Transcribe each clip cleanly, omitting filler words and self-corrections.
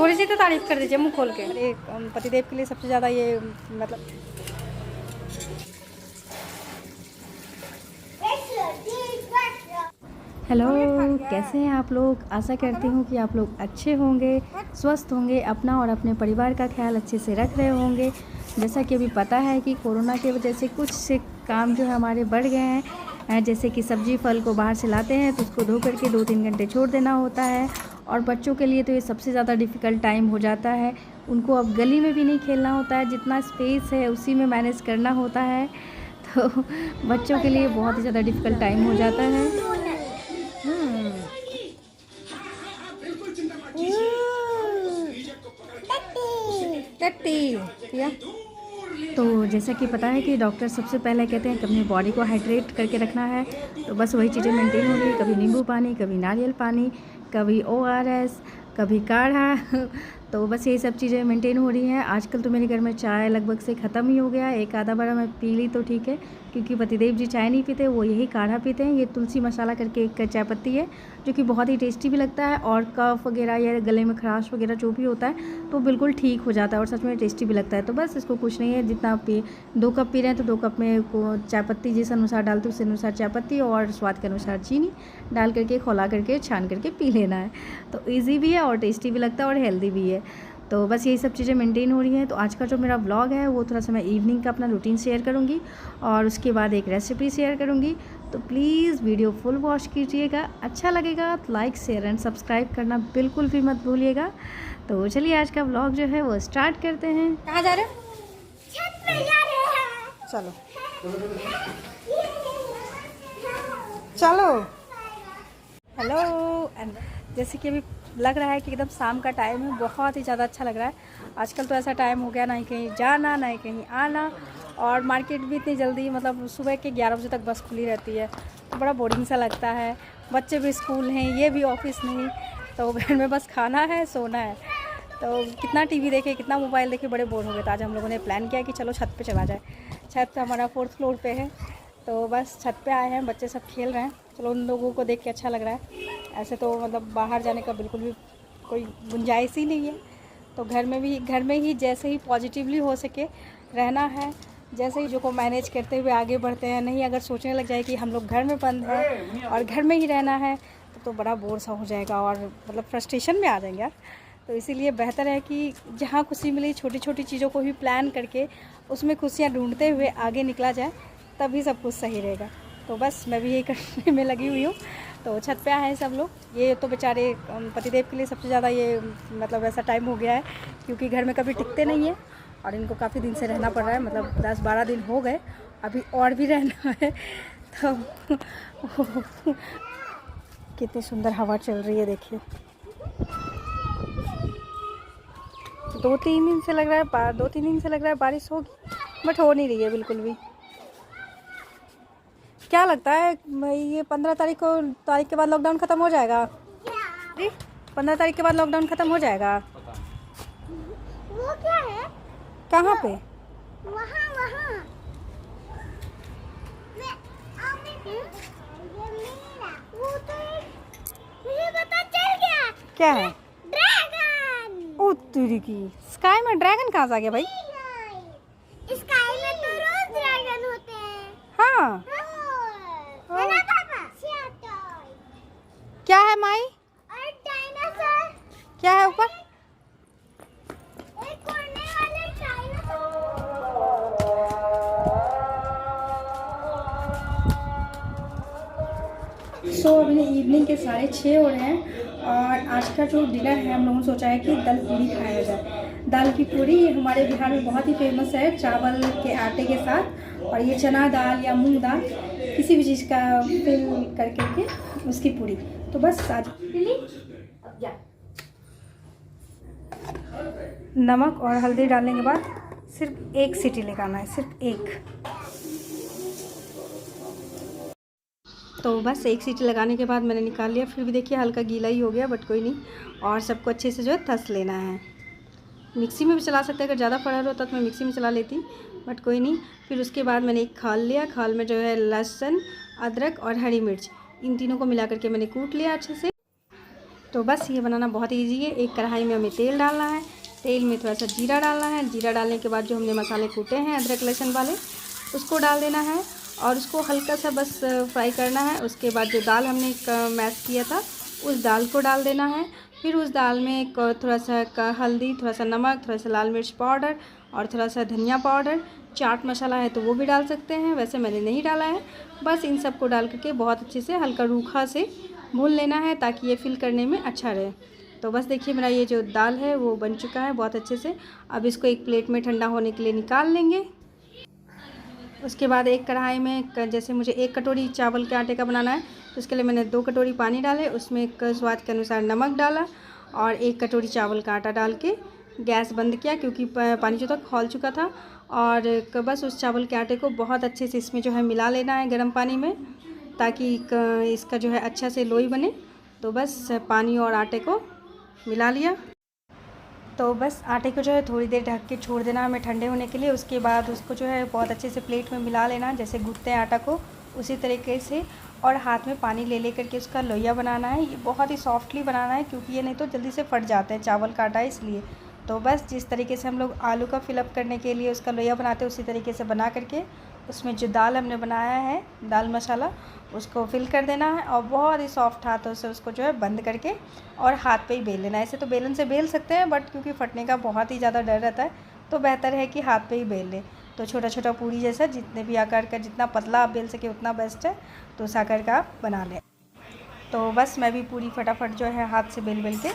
थोड़ी सी तो तारीफ कर दीजिए मुंह खोल के। अरे पतिदेव के लिए सबसे ज़्यादा ये मतलब हेलो, कैसे हैं आप लोग। आशा करती हूँ कि आप लोग अच्छे होंगे, स्वस्थ होंगे, अपना और अपने परिवार का ख्याल अच्छे से रख रहे होंगे। जैसा कि अभी पता है कि कोरोना की वजह से कुछ से काम जो है हमारे बढ़ गए हैं। जैसे कि सब्जी फल को बाहर से लाते हैं तो उसको धो करके 2-3 घंटे छोड़ देना होता है। और बच्चों के लिए तो ये सबसे ज़्यादा डिफ़िकल्ट टाइम हो जाता है। उनको अब गली में भी नहीं खेलना होता है, जितना स्पेस है उसी में मैनेज करना होता है। तो बच्चों के लिए बहुत ही ज़्यादा डिफ़िकल्ट टाइम हो जाता है। या तो जैसा कि पता है कि डॉक्टर सबसे पहले कहते हैं कि अपनी बॉडी को हाइड्रेट करके रखना है। तो बस वही चीज़ें मेंटेन हो रही, कभी नींबू पानी, कभी नारियल पानी, कभी ORS, कभी काढ़ा। तो बस यही सब चीज़ें मेंटेन हो रही हैं। आजकल तो मेरे घर में चाय लगभग से ख़त्म ही हो गया है। एक आधा बार मैं पी ली तो ठीक है, क्योंकि पतिदेव जी चाय नहीं पीते, वो यही काढ़ा पीते हैं। ये तुलसी मसाला करके एक चाय पत्ती है जो कि बहुत ही टेस्टी भी लगता है, और कफ वगैरह या गले में खराश वगैरह जो भी होता है तो बिल्कुल ठीक हो जाता है और सच में टेस्टी भी लगता है। तो बस इसको कुछ नहीं है, जितना आप 2 कप पी रहे हैं तो 2 कप में को चाय पत्ती जिस अनुसार डालते उस अनुसार चाय पत्ती और स्वाद के अनुसार चीनी डाल करके खौला करके छान करके पी लेना है। तो ईजी भी है और टेस्टी भी लगता है और हेल्दी भी है। तो बस यही सब चीज़ें मेंटेन हो रही हैं। तो आज का जो मेरा व्लॉग है वो थोड़ा सा मैं इवनिंग का अपना रूटीन शेयर करूंगी और उसके बाद एक रेसिपी शेयर करूंगी। तो प्लीज़ वीडियो फुल वॉच कीजिएगा, अच्छा लगेगा तो लाइक शेयर एंड सब्सक्राइब करना बिल्कुल भी मत भूलिएगा। तो चलिए आज का व्लॉग जो है वो स्टार्ट करते हैं। कहाँ जा रहे हैं? छत पे जा रहे हैं। चलो चलो। हेलो, जैसे कि अभी लग रहा है कि एकदम शाम का टाइम है, बहुत ही ज़्यादा अच्छा लग रहा है। आजकल तो ऐसा टाइम हो गया ना ही कहीं जाना ना ही कहीं आना, और मार्केट भी इतनी जल्दी मतलब सुबह के 11 बजे तक बस खुली रहती है, तो बड़ा बोरिंग सा लगता है। बच्चे भी स्कूल हैं, ये भी ऑफिस नहीं, तो घर में बस खाना है सोना है। तो कितना टीवी देखे कितना मोबाइल देखे, बड़े बोर हो गए। तो आज हम लोगों ने प्लान किया कि चलो छत पे चला जाए। छत हमारा 4th फ्लोर पे है, तो बस छत पे आए हैं, बच्चे सब खेल रहे हैं। चलो उन लोगों को देख के अच्छा लग रहा है। ऐसे तो मतलब बाहर जाने का बिल्कुल भी कोई गुंजाइश ही नहीं है। तो घर में ही जैसे ही पॉजिटिवली हो सके रहना है, जैसे ही जो को मैनेज करते हुए आगे बढ़ते हैं। नहीं अगर सोचने लग जाए कि हम लोग घर में बंद हैं और घर में ही रहना है तो बड़ा बोर सा हो जाएगा और मतलब फ्रस्ट्रेशन में आ जाएंगे यार। तो इसीलिए बेहतर है कि जहाँ खुशी मिली छोटी छोटी चीज़ों को भी प्लान करके उसमें खुशियाँ ढूंढते हुए आगे निकला जाए, तभी सब कुछ सही रहेगा। तो बस मैं भी यही करने में लगी हुई हूँ। तो छत पे आए हैं सब लोग। ये तो बेचारे पतिदेव के लिए सबसे ज़्यादा ये मतलब ऐसा टाइम हो गया है, क्योंकि घर में कभी टिकते नहीं है और इनको काफ़ी दिन से रहना पड़ रहा है, मतलब 10-12 दिन हो गए, अभी और भी रहना है। तो कितनी सुंदर हवा चल रही है देखिए। 2-3 दिन से लग रहा है बारिश होगी, बट हो नहीं रही है बिल्कुल भी। क्या लगता है भाई, ये 15 तारीख के बाद लॉकडाउन ख़त्म हो जाएगा? 15 तारीख के बाद लॉकडाउन ख़त्म हो जाएगा। वो क्या है? कहाँ पे? वहाँ वो तो मुझे पता चल गया। क्या है? ड्रैगन। ओ तेरी की, स्काई में ड्रैगन कहाँ से आ गया भाई? स्काई में तो रोज ड्रैगन होते हैं। हाँ, है ना पापा? क्या है माई? और डायनासोर। क्या है ऊपर? एक उड़ने वाले डायनासोर। सो अभी इवनिंग के 6:30 हो रहे हैं और आज का जो डिनर है हम लोगों ने सोचा है कि दाल पूरी खाया जाए। दाल की पूरी ये हमारे बिहार में बहुत ही फेमस है, चावल के आटे के साथ। और ये चना दाल या मूंग दाल किसी भी चीज़ का फिल करके उसकी पूरी। तो बस आज नमक और हल्दी डालने के बाद सिर्फ 1 सीटी लगाना है, सिर्फ 1। तो बस 1 सीटी लगाने के बाद मैंने निकाल लिया। फिर भी देखिए हल्का गीला ही हो गया, बट कोई नहीं। और सबको अच्छे से जो है थस लेना है। मिक्सी में भी चला सकते हैं, अगर ज़्यादा फरार होता तो मैं मिक्सी में चला लेती, बट कोई नहीं। फिर उसके बाद मैंने एक खाल लिया, खाल में जो है लहसुन, अदरक और हरी मिर्च, इन तीनों को मिला करके मैंने कूट लिया अच्छे से। तो बस ये बनाना बहुत ईजी है। एक कढ़ाई में हमें तेल डालना है, तेल में थोड़ा सा जीरा डालना है। जीरा डालने के बाद जो हमने मसाले कूटे हैं अदरक लहसुन वाले, उसको डाल देना है और उसको हल्का सा बस फ्राई करना है। उसके बाद जो दाल हमने मैश किया था उस दाल को डाल देना है। फिर उस दाल में थोड़ा सा हल्दी, थोड़ा सा नमक, थोड़ा सा लाल मिर्च पाउडर और थोड़ा सा धनिया पाउडर, चाट मसाला है तो वो भी डाल सकते हैं, वैसे मैंने नहीं डाला है। बस इन सबको डाल करके बहुत अच्छे से हल्का रूखा से भून लेना है ताकि ये फिल करने में अच्छा रहे। तो बस देखिए मेरा ये जो दाल है वो बन चुका है बहुत अच्छे से। अब इसको एक प्लेट में ठंडा होने के लिए निकाल लेंगे। उसके बाद एक कढ़ाई में जैसे मुझे 1 कटोरी चावल के आटे का बनाना है तो उसके लिए मैंने 2 कटोरी पानी डाले, उसमें स्वाद के अनुसार नमक डाला और 1 कटोरी चावल का आटा डाल के गैस बंद किया क्योंकि पानी जो था खौल चुका था। और बस उस चावल के आटे को बहुत अच्छे से इसमें जो है मिला लेना है गर्म पानी में ताकि इसका जो है अच्छा से लोई बने। तो बस पानी और आटे को मिला लिया। तो बस आटे को जो है थोड़ी देर ढक के छोड़ देना हमें ठंडे होने के लिए। उसके बाद उसको जो है बहुत अच्छे से प्लेट में मिला लेना, जैसे गूँथते हैं आटा को उसी तरीके से, और हाथ में पानी ले करके उसका लोइया बनाना है। ये बहुत ही सॉफ्टली बनाना है क्योंकि ये नहीं तो जल्दी से फट जाता है चावल का आटा, इसलिए। तो बस जिस तरीके से हम लोग आलू का फिलअप करने के लिए उसका लोइया बनाते हैं उसी तरीके से बना करके उसमें जो दाल हमने बनाया है, दाल मसाला, उसको फिल कर देना है और बहुत ही सॉफ्ट हाथों से उसको जो है बंद करके और हाथ पे ही बेल लेना है। ऐसे तो बेलन से बेल सकते हैं बट क्योंकि फटने का बहुत ही ज़्यादा डर रहता है तो बेहतर है कि हाथ पे ही बेल लें। तो छोटा छोटा पूरी जैसा जितने भी आकार का, जितना पतला आप बेल सके उतना बेस्ट है, तो उस आकार का आप बना लें। तो बस मैं भी पूरी फटाफट जो है हाथ से बेल बेल के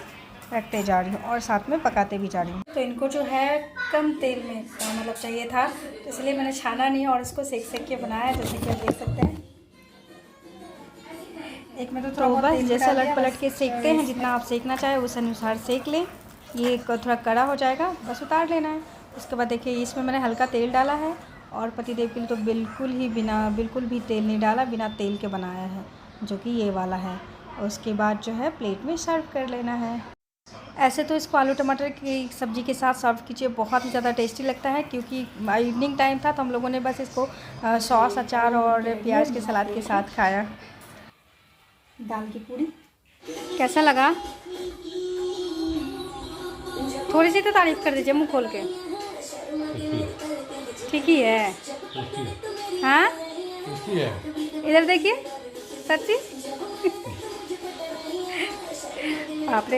रखते जा रही हूँ और साथ में पकाते भी जा रही हूँ। तो इनको जो है कम तेल में मतलब चाहिए था तो इसलिए मैंने छाना नहीं और इसको सेक सेक के बनाया, जैसे कि आप देख सकते हैं। एक में तो बस जैसा लट पलट के सेकते हैं, जितना आप सेकना चाहे उस अनुसार सेक लें। ये थोड़ा कड़ा हो जाएगा, बस उतार लेना है। उसके बाद देखिए इसमें मैंने हल्का तेल डाला है और पतिदेव के लिए तो बिल्कुल भी तेल नहीं डाला, बिना तेल के बनाया है, जो कि ये वाला है। उसके बाद जो है प्लेट में सर्व कर लेना है। ऐसे तो इसको आलू टमाटर की सब्ज़ी के साथ सर्व कीजिए, बहुत ही ज़्यादा टेस्टी लगता है। क्योंकि इवनिंग टाइम था तो हम लोगों ने बस इसको सॉस, अचार और प्याज के सलाद के साथ खाया। दाल की पूरी कैसा लगा? थोड़ी सी तो तारीफ़ कर दीजिए मुँह खोल के। ठीक ही है। हाँ इधर देखिए, सच्ची। बाप रे।